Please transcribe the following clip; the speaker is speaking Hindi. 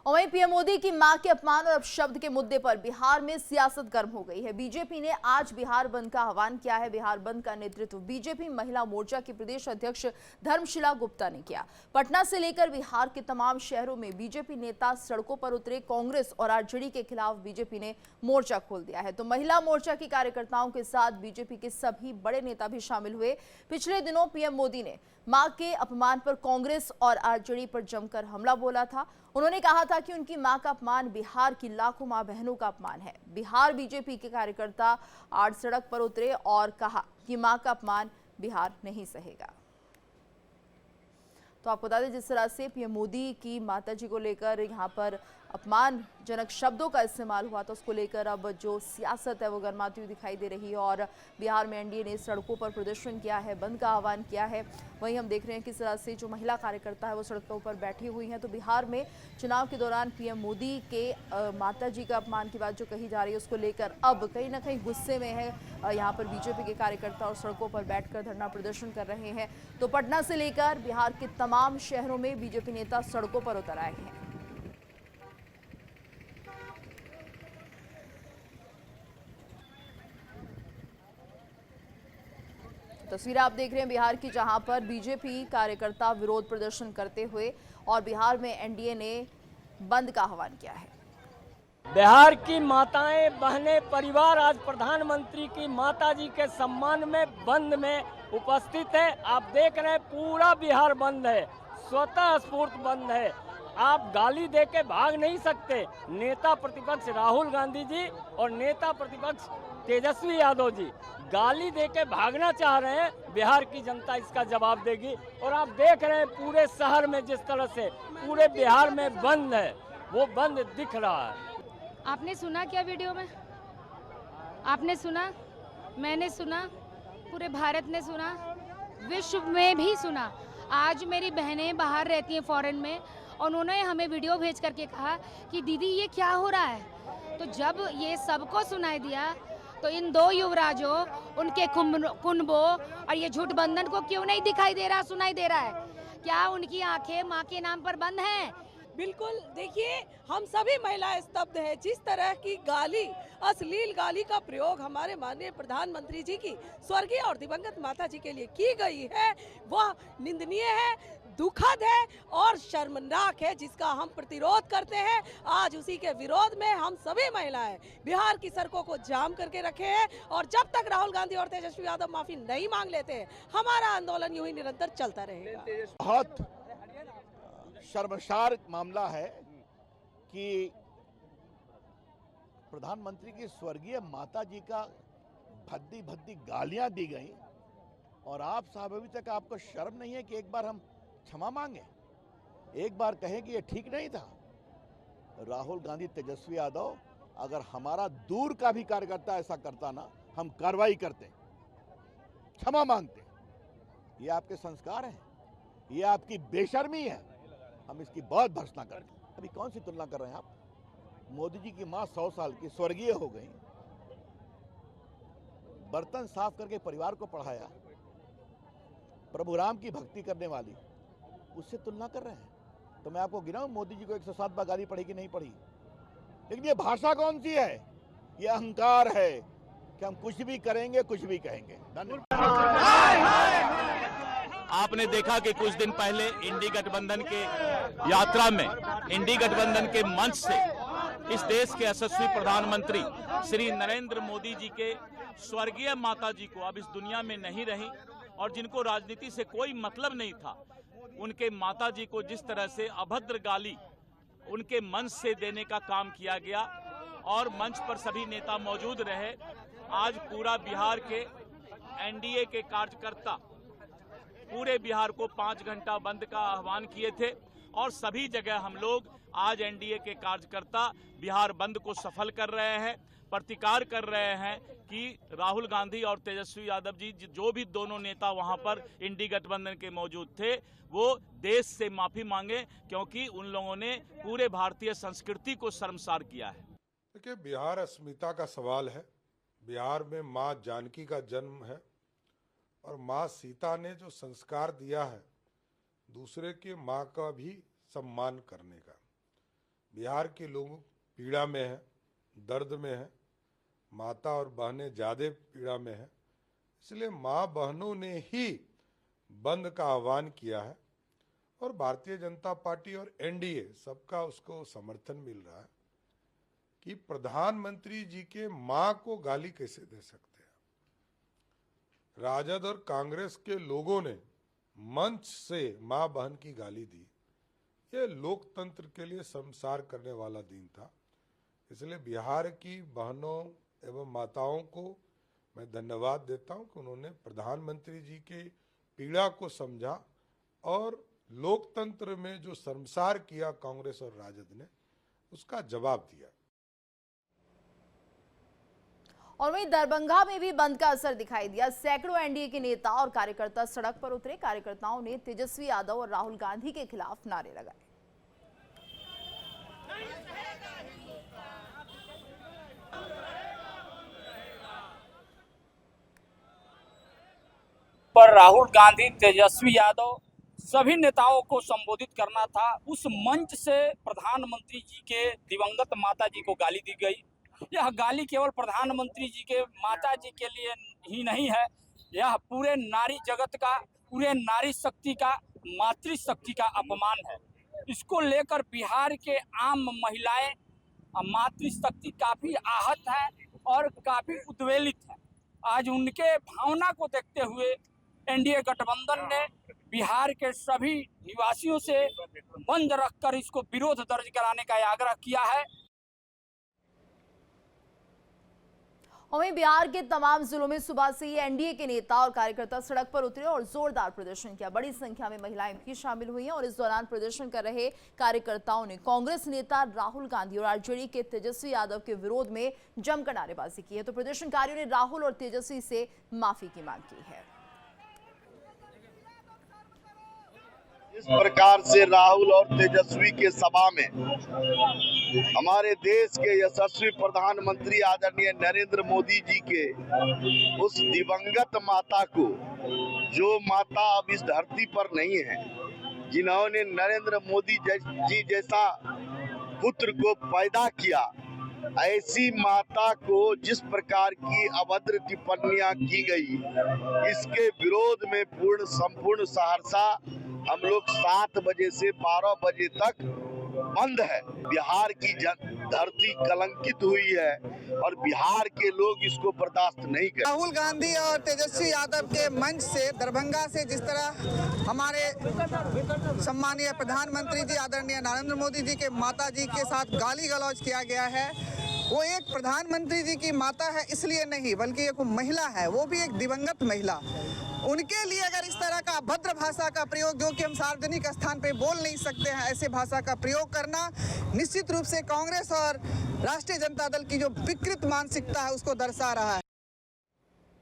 और वहीं पीएम मोदी की मां के अपमान और अपशब्द के मुद्दे पर बिहार में सियासत गर्म हो गई है। बीजेपी ने आज बिहार बंद का आह्वान किया है। बिहार बंद का नेतृत्व बीजेपी महिला मोर्चा की प्रदेश अध्यक्ष धर्मशिला गुप्ता ने किया। पटना से लेकर बिहार के तमाम शहरों में बीजेपी नेता सड़कों पर उतरे। कांग्रेस और आरजेडी के खिलाफ बीजेपी ने मोर्चा खोल दिया है, तो महिला मोर्चा की कार्यकर्ताओं के साथ बीजेपी के सभी बड़े नेता भी शामिल हुए। पिछले दिनों पीएम मोदी ने मां के अपमान पर कांग्रेस और आरजेडी पर जमकर हमला बोला था। उन्होंने कहा था कि उनकी मां का अपमान बिहार की लाखों मां बहनों का अपमान है। बिहार बीजेपी के कार्यकर्ता आज सड़क पर उतरे और कहा कि मां का अपमान बिहार नहीं सहेगा। तो आपको बता दें, जिस तरह से पीएम मोदी की माताजी को लेकर यहां पर अपमानजनक शब्दों का इस्तेमाल हुआ था, उसको लेकर अब जो सियासत है वो गर्माती हुई दिखाई दे रही है। और बिहार में एनडीए ने सड़कों पर प्रदर्शन किया है, बंद का आह्वान किया है। वहीं हम देख रहे हैं किस तरह से जो महिला कार्यकर्ता है वो सड़कों पर बैठी हुई हैं। तो बिहार में चुनाव के दौरान पीएम मोदी के माताजी का अपमान की बात जो कही जा रही है, उसको लेकर अब कहीं ना कहीं गुस्से में है यहाँ पर बीजेपी के कार्यकर्ता और सड़कों पर बैठकर धरना प्रदर्शन कर रहे हैं। तो पटना से लेकर बिहार के तमाम शहरों में बीजेपी नेता सड़कों पर उतर आए हैं। तस्वीरें आप देख रहे हैं बिहार की, जहां पर बीजेपी कार्यकर्ता विरोध प्रदर्शन करते हुए और बिहार में एनडीए ने बंद का आह्वान किया है। बिहार की माताएं, बहनें, परिवार आज प्रधानमंत्री की माताजी के सम्मान में बंद में उपस्थित है। आप देख रहे हैं पूरा बिहार बंद है, स्वतः स्फूर्त बंद है। आप गाली दे के भाग नहीं सकते। नेता प्रतिपक्ष राहुल गांधी जी और नेता प्रतिपक्ष तेजस्वी यादव जी गाली दे के भागना चाह रहे हैं। बिहार की जनता इसका जवाब देगी। और आप देख रहे हैं पूरे शहर में जिस तरह से पूरे बिहार में बंद है, वो बंद दिख रहा है। आपने सुना क्या वीडियो में? आपने सुना, मैंने सुना, पूरे भारत ने सुना, विश्व में भी सुना। आज मेरी बहनें बाहर रहती हैं फॉरेन में, और उन्होंने हमें वीडियो भेज करके कहा कि दीदी ये क्या हो रहा है। तो जब ये सबको सुनाई दिया तो इन दो युवराजों, उनके कुंभों और ये झूठ बंधन को क्यों नहीं दिखाई दे रहा, सुनाई दे रहा है? क्या उनकी आंखें माँ के नाम पर बंद हैं? बिल्कुल, देखिए हम सभी महिलाएं स्तब्ध हैं। जिस तरह की गाली, अश्लील गाली का प्रयोग हमारे माननीय प्रधानमंत्री जी की स्वर्गीय और दिवंगत माता जी के लिए की गई है, वह निंदनीय है, दुखद है और शर्मनाक है, जिसका हम प्रतिरोध करते हैं। आज उसी के विरोध में हम सभी महिलाएं बिहार की सड़कों को जाम करके रखे हैं, और जब तक राहुल गांधी और तेजस्वी यादव माफी नहीं मांग लेते हैं, हमारा आंदोलन यूं ही निरंतर चलता रहेगा। बहुत शर्मसार मामला है कि प्रधानमंत्री की स्वर्गीय माता जी का भद्दी भद्दी गालियां दी गई, और आप साहब अभी तक आपको शर्म नहीं है कि एक बार हम क्षमा मांगे, एक बार कहें कि ये ठीक नहीं था। राहुल गांधी, तेजस्वी यादव, अगर हमारा दूर का भी कार्यकर्ता ऐसा करता ना, हम कार्रवाई करते, क्षमा मांगते। ये आपके संस्कार हैं, ये आपकी बेशर्मी है, हम इसकी बहुत भर्त्सना करते हैं। अभी कौन सी तुलना कर रहे हैं आप? मोदी जी की मां 100 साल की स्वर्गीय हो गई, बर्तन साफ करके परिवार को पढ़ाया, प्रभु राम की भक्ति करने वाली, उससे तुलना कर रहे हैं। तो मैं आपको गिनाऊं, मोदी जी को 107 बार गाली पड़ी कि नहीं पड़ी? लेकिन ये भाषा कौन सी है? ये अहंकार है कि हम कुछ भी करेंगे, कुछ भी कहेंगे। आपने देखा कि कुछ दिन पहले इंडी गठबंधन के यात्रा में, इंडी गठबंधन के मंच से इस देश के यशस्वी प्रधानमंत्री श्री नरेंद्र मोदी जी के स्वर्गीय माता जी को, अब इस दुनिया में नहीं रही और जिनको राजनीति से कोई मतलब नहीं था, उनके माता जी को जिस तरह से अभद्र गाली उनके मंच से देने का काम किया गया, और मंच पर सभी नेता मौजूद रहे। आज पूरा बिहार के एनडीए के कार्यकर्ता पूरे बिहार को 5 घंटा बंद का आह्वान किए थे, और सभी जगह हम लोग आज एनडीए के कार्यकर्ता बिहार बंद को सफल कर रहे हैं, प्रतिकार कर रहे हैं कि राहुल गांधी और तेजस्वी यादव जी, जो भी दोनों नेता वहां पर इंडी गठबंधन के मौजूद थे, वो देश से माफी मांगे, क्योंकि उन लोगों ने पूरे भारतीय संस्कृति को शर्मसार किया है। देखिए, बिहार अस्मिता का सवाल है। बिहार में माँ जानकी का जन्म है, और माँ सीता ने जो संस्कार दिया है दूसरे के माँ का भी सम्मान करने का, बिहार के लोग पीड़ा में हैं, दर्द में हैं, माता और बहनें ज़्यादा पीड़ा में हैं, इसलिए माँ बहनों ने ही बंद का आह्वान किया है और भारतीय जनता पार्टी और एनडीए सबका उसको समर्थन मिल रहा है कि प्रधानमंत्री जी के माँ को गाली कैसे दे सकते हैं। राजद और कांग्रेस के लोगों ने मंच से माँ बहन की गाली दी। ये लोकतंत्र के लिए शर्मसार करने वाला दिन था। इसलिए बिहार की बहनों एवं माताओं को मैं धन्यवाद देता हूं कि उन्होंने प्रधानमंत्री जी के पीड़ा को समझा और लोकतंत्र में जो शर्मसार किया कांग्रेस और राजद ने, उसका जवाब दिया। और वहीं दरभंगा में भी बंद का असर दिखाई दिया। सैकड़ों एनडीए के नेता और कार्यकर्ता सड़क पर उतरे। कार्यकर्ताओं ने तेजस्वी यादव और राहुल गांधी के खिलाफ नारे लगाए। पर राहुल गांधी, तेजस्वी यादव सभी नेताओं को संबोधित करना था। उस मंच से प्रधानमंत्री जी के दिवंगत माता जी को गाली दी गई। यह गाली केवल प्रधानमंत्री जी के माता जी के लिए ही नहीं है, यह पूरे नारी जगत का, पूरे नारी शक्ति का, मातृशक्ति का अपमान है। इसको लेकर बिहार के आम महिलाएं, मातृशक्ति काफी आहत है और काफी उद्वेलित है। आज उनके भावना को देखते हुए एनडीए गठबंधन ने बिहार के सभी निवासियों से बंद रखकर इसको विरोध दर्ज कराने का आग्रह किया है। वहीं बिहार के तमाम जिलों में सुबह से ही एनडीए के नेता और कार्यकर्ता सड़क पर उतरे और जोरदार प्रदर्शन किया। बड़ी संख्या में महिलाएं भी शामिल हुई हैं और इस दौरान प्रदर्शन कर रहे कार्यकर्ताओं ने कांग्रेस नेता राहुल गांधी और आरजेडी के तेजस्वी यादव के विरोध में जमकर नारेबाजी की है। तो प्रदर्शनकारियों ने राहुल और तेजस्वी से माफी की मांग की है। इस प्रकार से राहुल और तेजस्वी के सभा में हमारे देश के यशस्वी प्रधानमंत्री आदरणीय नरेंद्र मोदी जी के उस दिवंगत माता को, जो माता अब इस धरती पर नहीं है, जिन्होंने नरेंद्र मोदी जी जैसा पुत्र को पैदा किया, ऐसी माता को जिस प्रकार की अभद्र टिप्पणियां की गई, इसके विरोध में संपूर्ण सहरसा हम लोग 7 बजे से 12 बजे तक बंद है। बिहार की धरती कलंकित हुई है और बिहार के लोग इसको बर्दाश्त नहीं कर। राहुल गांधी और तेजस्वी यादव के मंच से दरभंगा से जिस तरह हमारे सम्मानीय प्रधानमंत्री जी आदरणीय नरेंद्र मोदी जी के माता जी के साथ गाली गलौज किया गया है, वो एक प्रधानमंत्री जी की माता है इसलिए नहीं, बल्कि एक महिला है, वो भी एक दिवंगत महिला। उनके लिए अगर इस तरह का अभद्र भाषा का प्रयोग, जो कि हम सार्वजनिक स्थान पे बोल नहीं सकते हैं, ऐसे भाषा का प्रयोग करना निश्चित रूप से कांग्रेस और राष्ट्रीय जनता दल की जो विकृत मानसिकता है उसको दर्शा रहा है।